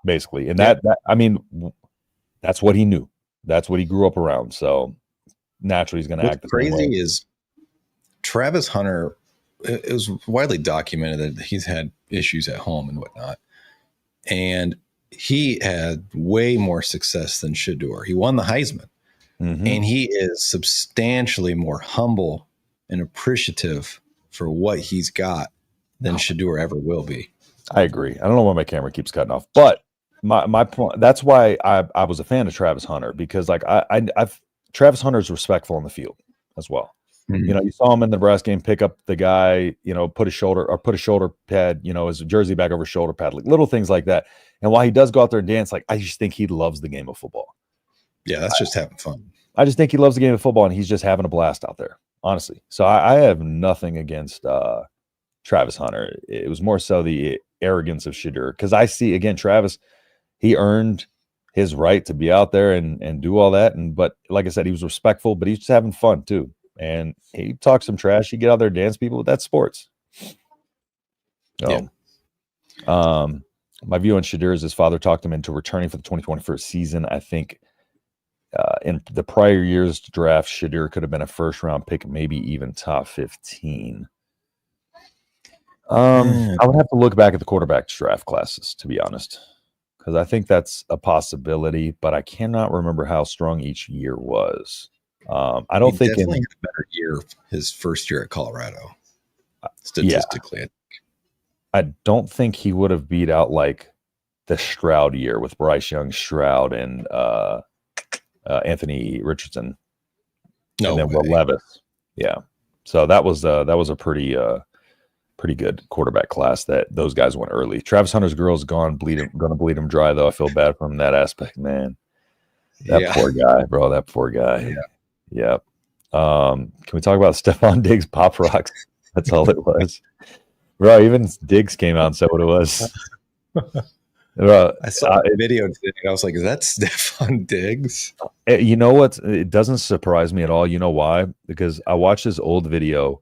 basically. And that I mean, that's what he knew. That's what he grew up around. So naturally he's going to act the same way. Crazy is Travis Hunter, it was widely documented that he's had issues at home and whatnot. And he had way more success than Shedeur. He won the Heisman. Mm-hmm. And he is substantially more humble and appreciative for what he's got than Shedeur ever will be. I agree. I don't know why my camera keeps cutting off, but my point. That's why I was a fan of Travis Hunter, because like I've Travis Hunter's respectful on the field as well. Mm-hmm. You know, you saw him in the Nebraska game pick up the guy, you know, put a shoulder pad, you know, his jersey back over his shoulder pad, like little things like that. And while he does go out there and dance, like I just think he loves the game of football. Yeah, that's just having fun. I just think he loves the game of football, and he's just having a blast out there, honestly. So I have nothing against Travis Hunter. It was more so the arrogance of Shedeur, because I see, again, Travis, he earned his right to be out there and do all that. But like I said, he was respectful, but he's just having fun too. And he talks some trash. He get out there, dance people, but that's sports. So, my view on Shedeur is his father talked him into returning for the 2021 season. I think in the prior year's draft, Shedeur could have been a first-round pick, maybe even top 15. I would have to look back at the quarterback draft classes, to be honest, because I think that's a possibility, but I cannot remember how strong each year was. I don't think definitely had a better year his first year at Colorado, statistically. Yeah. I don't think he would have beat out like the Stroud year with Bryce Young, Stroud, and Anthony Richardson. No, and then Will Levis. Yeah. So that was a pretty good quarterback class that those guys went early. Travis Hunter's girl's gonna bleed him dry, though. I feel bad for him in that aspect, man. That poor guy, bro. That poor guy. Yeah. Can we talk about Stephon Diggs pop rocks? That's all it was. Bro, even Diggs came out and said what it was. Bro, I saw a video today. I was like, is that Stephon Diggs? You know what? It doesn't surprise me at all. You know why? Because I watched this old video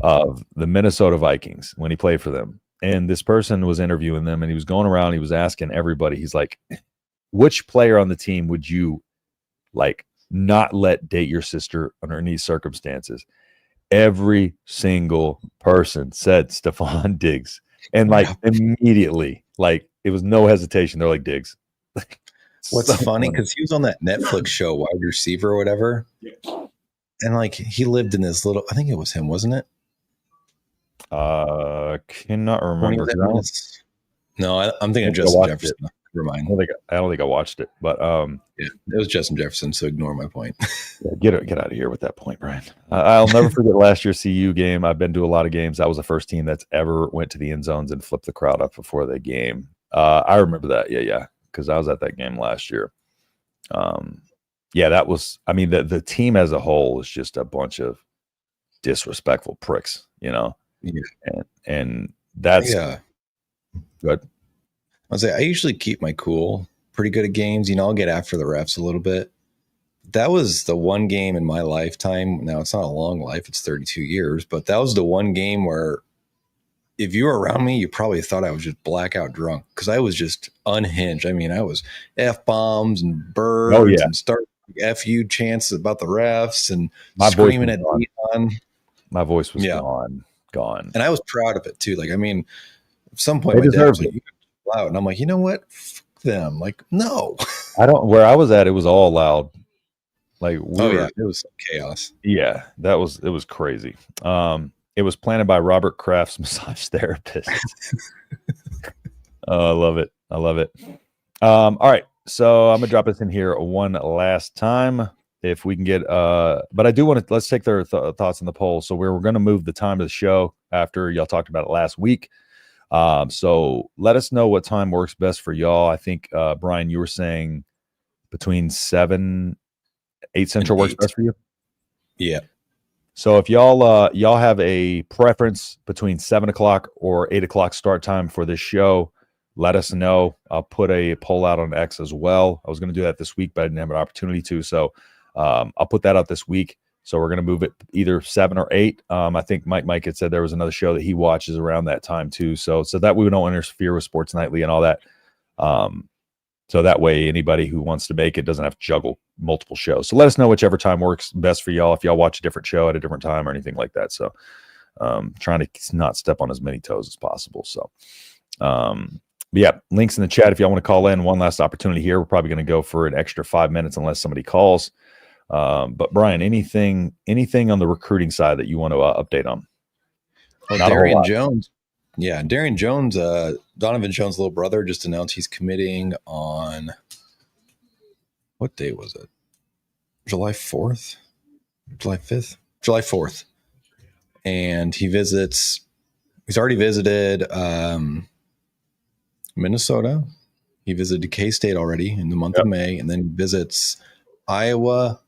of the Minnesota Vikings when he played for them. And this person was interviewing them, and he was going around. He was asking everybody. He's like, which player on the team would you like not let date your sister under any circumstances? Every single person said Stephon Diggs. And like immediately, like it was no hesitation. They're like, Diggs. What's funny, because he was on that Netflix show, Wide Receiver or whatever. And like he lived in this little, I think it was him, wasn't it? Cannot remember. No, I'm thinking of Justin Jefferson. Never mind. I don't think I watched it, but yeah, it was Justin Jefferson. So ignore my point. Yeah, get out of here with that point, Brian. I'll never forget last year's CU game. I've been to a lot of games. That was the first team that's ever went to the end zones and flipped the crowd up before the game. I remember that. Yeah, because I was at that game last year. Yeah, that was. I mean, the team as a whole is just a bunch of disrespectful pricks, you know. Yeah, and that's good. I usually keep my cool pretty good at games. You know, I'll get after the refs a little bit. That was the one game in my lifetime. Now, it's not a long life. It's 32 years. But that was the one game where if you were around me, you probably thought I was just blackout drunk because I was just unhinged. I mean, I was F-bombs and birds and start F-U chants about the refs and screaming at Dion. My voice was gone. And I was proud of it, too. Like, I mean, at some point, my dad was like, loud, and I'm like, you know what? Fuck them. Like, no. Where I was at, it was all loud. Like, it was chaos. Yeah, it was crazy. It was planted by Robert Kraft's massage therapist. Oh, I love it. All right. So I'm gonna drop this in here one last time. If we can get but I do want to let's take their thoughts on the poll. So we're going to move the time of the show after y'all talked about it last week. So let us know what time works best for y'all. I think Brian, you were saying between 7, 8 Central works best for you. Yeah. So if y'all have a preference between 7 o'clock or 8 o'clock start time for this show, let us know. I'll put a poll out on X as well. I was going to do that this week, but I didn't have an opportunity to. So I'll put that out this week. So we're going to move it either 7 or 8. I think Mike had said there was another show that he watches around that time too. So that we don't interfere with Sports Nightly and all that. So that way anybody who wants to make it doesn't have to juggle multiple shows. So let us know whichever time works best for y'all. If y'all watch a different show at a different time or anything like that. So trying to not step on as many toes as possible. So yeah, links in the chat if y'all want to call in. One last opportunity here. We're probably going to go for an extra 5 minutes unless somebody calls. But Brian, anything on the recruiting side that you want to update on? Well, Darian Jones. Yeah, Darian Jones, Donovan Jones' little brother, just announced he's committing on what day was it? July 4th? July 5th? July 4th. And he's already visited Minnesota. He visited K-State already in the month of May, and then visits Iowa,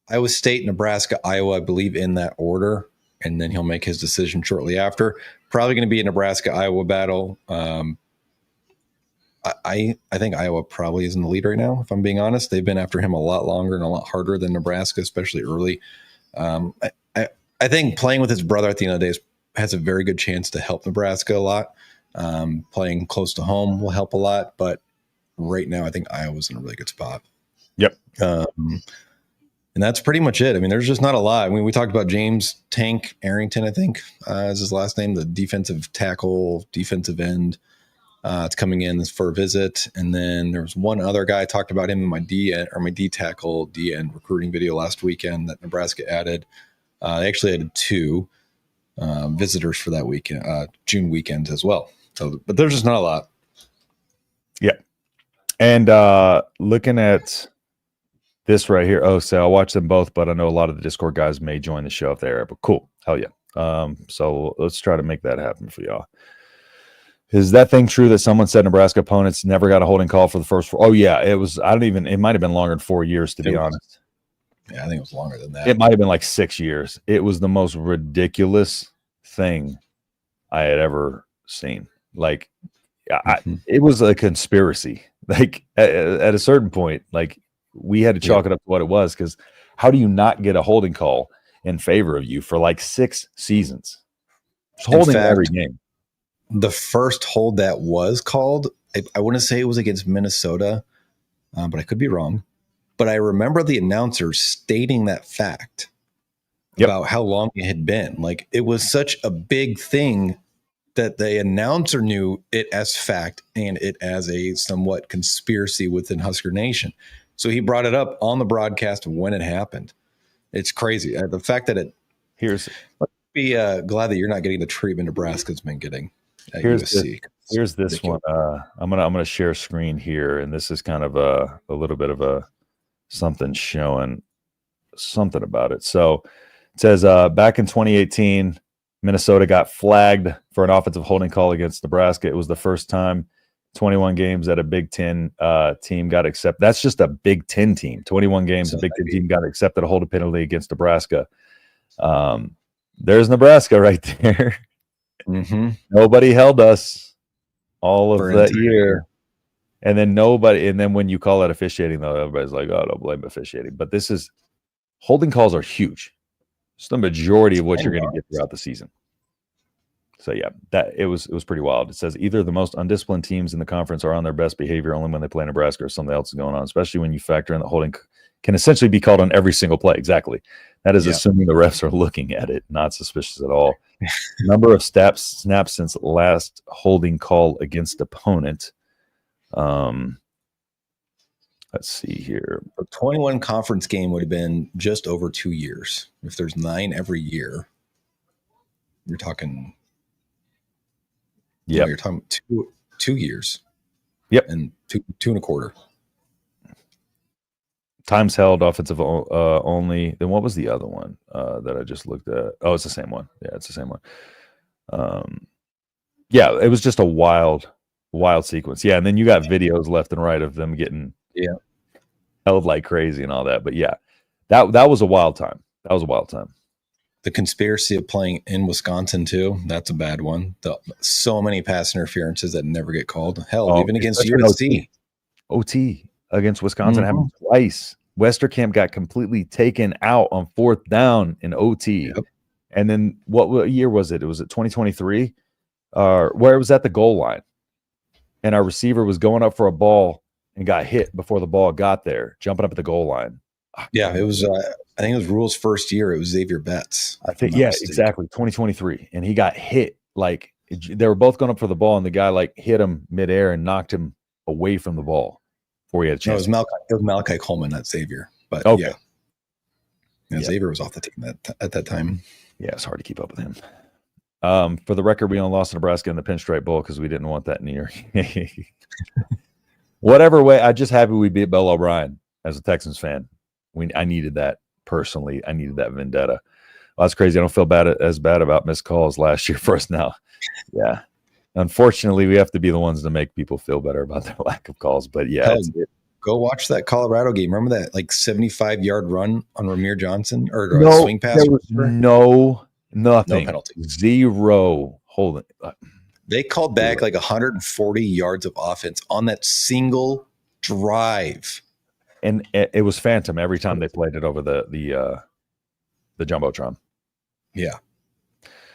Iowa State, Nebraska, Iowa, I believe in that order. And then he'll make his decision shortly after. Probably going to be a Nebraska-Iowa battle. I think Iowa probably is in the lead right now, if I'm being honest. They've been after him a lot longer and a lot harder than Nebraska, especially early. I think playing with his brother at the end of the day has a very good chance to help Nebraska a lot. Playing close to home will help a lot. But right now, I think Iowa's in a really good spot. Yep. And that's pretty much it. I mean, there's just not a lot. I mean, we talked about James Tank Arrington, I think is his last name, the defensive tackle, defensive end. It's coming in for a visit. And then there was one other guy. I talked about him in my D tackle, D end recruiting video last weekend that Nebraska added. They actually added 2 visitors for that weekend, June weekend as well. So, but there's just not a lot. Yeah. And looking at this right here. Oh, so I'll watch them both, but I know a lot of the Discord guys may join the show if they're but cool. Hell yeah. So let's try to make that happen for y'all. Is that thing true that someone said Nebraska opponents never got a holding call for the first 4? Oh yeah, it was. It might have been longer than 4 years to be honest. Yeah, I think it was longer than that. It might have been like 6 years. It was the most ridiculous thing I had ever seen. Like, it was a conspiracy. Like at a certain point, like we had to chalk it up to what it was, because how do you not get a holding call in favor of you for like 6 seasons? Just holding every game. The first hold that was called, I want to say it was against Minnesota, but I could be wrong. But I remember the announcer stating that fact about how long it had been. Like, it was such a big thing that the announcer knew it as fact and it as a somewhat conspiracy within Husker Nation. So he brought it up on the broadcast when it happened. It's crazy. The fact that let's be glad that you're not getting the treatment Nebraska's been getting. Here's this one. I'm gonna share screen here, and this is kind of a little bit of something showing something about it. So it says back in 2018, Minnesota got flagged for an offensive holding call against Nebraska. It was the first time 21 games that a Big Ten team got accepted. That's just a Big Ten team. 21 games, a Big Ten team got accepted a holding penalty against Nebraska. There's Nebraska right there. Mm-hmm. Nobody held us all of that year. And then when you call it officiating, though, everybody's like, oh, don't blame officiating. But this is holding calls are huge. It's the majority of what you're going to get throughout the season. So yeah, it was pretty wild. It says either the most undisciplined teams in the conference are on their best behavior only when they play Nebraska, or something else is going on, especially when you factor in that holding can essentially be called on every single play. Exactly. That is assuming the refs are looking at it, not suspicious at all. Number of snaps since last holding call against opponent. Let's see here. A 21 conference game would have been just over 2 years. If there's 9 every year, you're talking. Yeah, you're talking 2 years. Yep. And two and a quarter. Times held offensive only. Then what was the other one that I just looked at? Oh, it's the same one. Yeah, it's the same one. Yeah, it was just a wild sequence. Yeah, and then you got videos left and right of them getting held like crazy and all that. But yeah, that was a wild time. That was a wild time. The conspiracy of playing in Wisconsin too, that's a bad one. So many pass interferences that never get called. Hell, even against USC. OT against Wisconsin happened twice. Westerkamp got completely taken out on 4th down in OT. Yep. And then what year was it? Was it 2023? Where it was at the goal line. And our receiver was going up for a ball and got hit before the ball got there, jumping up at the goal line. Yeah, it was I think it was Rule's first year. It was Xavier Betts. I think, exactly. 2023. And he got hit. Like, they were both going up for the ball, and the guy, like, hit him midair and knocked him away from the ball before he had a chance. No, it was Malachi Coleman, not Xavier. But okay. Yeah, Xavier was off the team at that time. Yeah, it's hard to keep up with him. For the record, we only lost to Nebraska in the Pinstripe Bowl because we didn't want that in New York. Whatever way, I'm just happy we beat Bill O'Brien as a Texans fan. I needed that personally. I needed that vendetta. Well, that's crazy. I don't feel as bad about missed calls last year for us now. Yeah. Unfortunately, we have to be the ones to make people feel better about their lack of calls. But yeah. Go watch that Colorado game. Remember that like 75-yard run on Ramir Johnson or swing pass? There was nothing. No penalty. Zero holding. They called back like 140 yards of offense on that single drive. And it was phantom every time they played it over the Jumbotron. Yeah.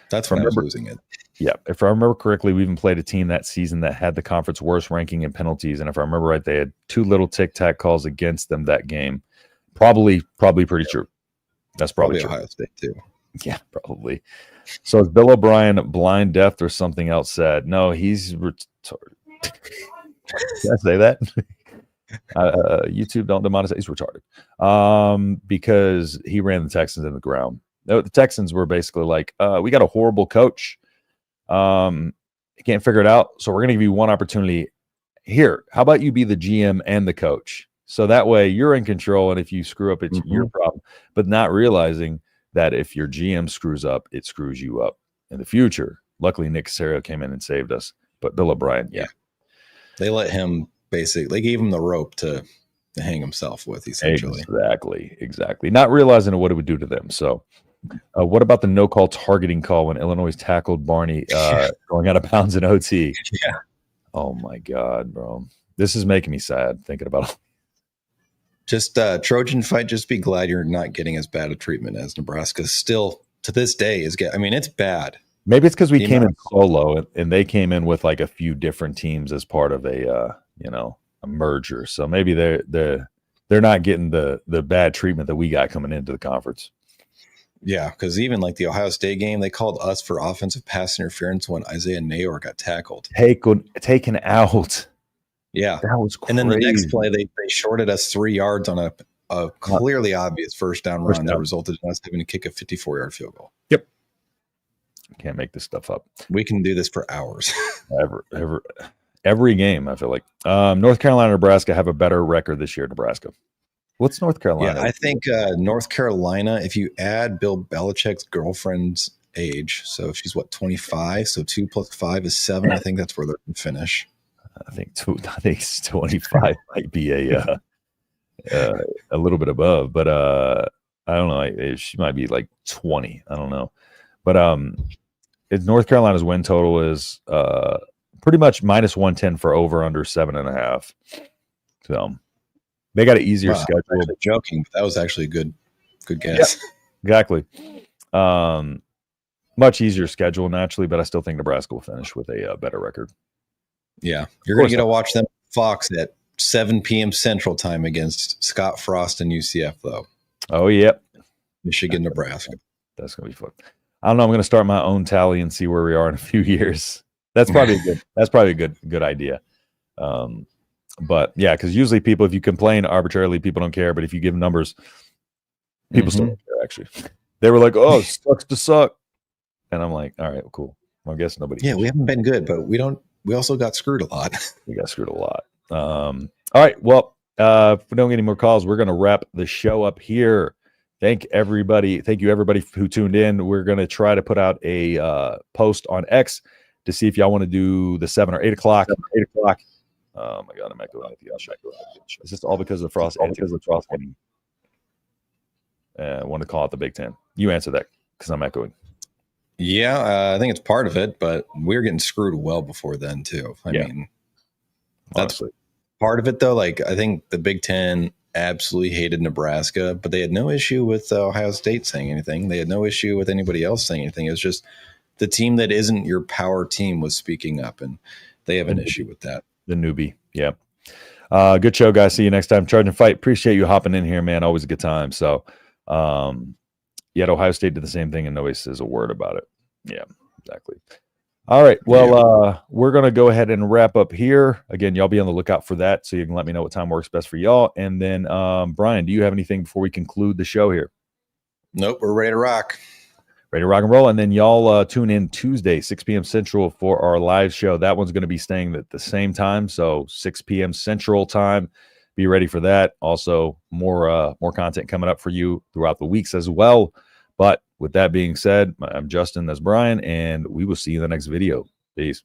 That's when I was losing it. Yeah. If I remember correctly, we even played a team that season that had the conference worst ranking in penalties. And if I remember right, they had 2 little tic-tac calls against them that game. Probably pretty true. That's probably true. Ohio State too. Yeah, probably. So is Bill O'Brien blind, deaf, or something else said? No, he's retarded. Did I say that? YouTube don't demonetize. He's retarded. Because he ran the Texans in the ground. The Texans were basically like, we got a horrible coach. He can't figure it out. So we're going to give you one opportunity. Here, how about you be the GM and the coach? So that way you're in control. And if you screw up, it's your problem. But not realizing that if your GM screws up, it screws you up in the future. Luckily, Nick Caserio came in and saved us. But Bill O'Brien, yeah. They let him they gave him the rope to hang himself with, essentially. Exactly. Not realizing what it would do to them. So what about the no-call targeting call when Illinois tackled Barney going out of bounds in OT? Yeah. Oh, my God, bro. This is making me sad thinking about it. Just Trojan fight, just be glad you're not getting as bad a treatment as Nebraska still to this day is getting. I mean, it's bad. Maybe it's because we came in solo and they came in with like a few different teams as part of a merger. So maybe they're not getting the bad treatment that we got coming into the conference. Yeah, because even like the Ohio State game, they called us for offensive pass interference when Isaiah Nayor got tackled. Taken out. Yeah. That was crazy. And then the next play, they shorted us 3 yards on a clearly obvious first down run that resulted in us having to kick a 54-yard field goal. Yep. Can't make this stuff up. We can do this for hours. Every game, I feel like. North Carolina, Nebraska have a better record this year. Nebraska. What's North Carolina? Yeah, I think North Carolina, if you add Bill Belichick's girlfriend's age, so she's 25, so 2 + 5 is 7. I think that's where they're going to finish. I think 25 might be a little bit above, but I don't know. She might be like 20. I don't know. But North Carolina's win total is pretty much -110 for over under 7.5. So they got an easier schedule. I'm joking, but that was actually a good guess. Yeah, exactly. Much easier schedule naturally, but I still think Nebraska will finish with a better record. Yeah, you're going to get to watch them Fox at 7 p.m. Central Time against Scott Frost and UCF, though. Oh, yep. Michigan, Nebraska. That's going to be fun. I don't know. I'm going to start my own tally and see where we are in a few years. That's probably a good idea. But yeah, because usually people, if you complain arbitrarily, people don't care. But if you give numbers, people still don't care. Actually, they were like, "Oh, it sucks to suck," and I'm like, "All right, well, cool. Well, I guess nobody." Yeah, we haven't been good, but we don't we also got screwed a lot. We got screwed a lot. All right. Well, if we don't get any more calls, we're going to wrap the show up here. Thank you, everybody who tuned in. We're going to try to put out a post on X to see if y'all want to do the 7 or 8 o'clock. 8 o'clock. Oh my God, I'm echoing at the Is this all because of the frost? I want to call it the Big Ten. You answer that because I'm echoing. Yeah, I think it's part of it, but we're getting screwed well before then too. I mean, that's honestly part of it though. Like, I think the Big Ten absolutely hated Nebraska, but they had no issue with Ohio State saying anything. They had no issue with anybody else saying anything. It was just the team that isn't your power team was speaking up, and they have an issue with that. The newbie. Yeah. Good show, guys. See you next time. Charge and Fight. Appreciate you hopping in here, man. Always a good time. So, yet Ohio State did the same thing and nobody says a word about it. Yeah, exactly. All right. Well, we're going to go ahead and wrap up here. Again, y'all be on the lookout for that so you can let me know what time works best for y'all. And then, Brian, do you have anything before we conclude the show here? Nope. We're ready to rock. Ready to rock and roll. And then y'all tune in Tuesday, 6 p.m. Central for our live show. That one's going to be staying at the same time. So 6 p.m. Central time. Be ready for that. Also, more content coming up for you throughout the weeks as well. But with that being said, I'm Justin, that's Brian, and we will see you in the next video. Peace.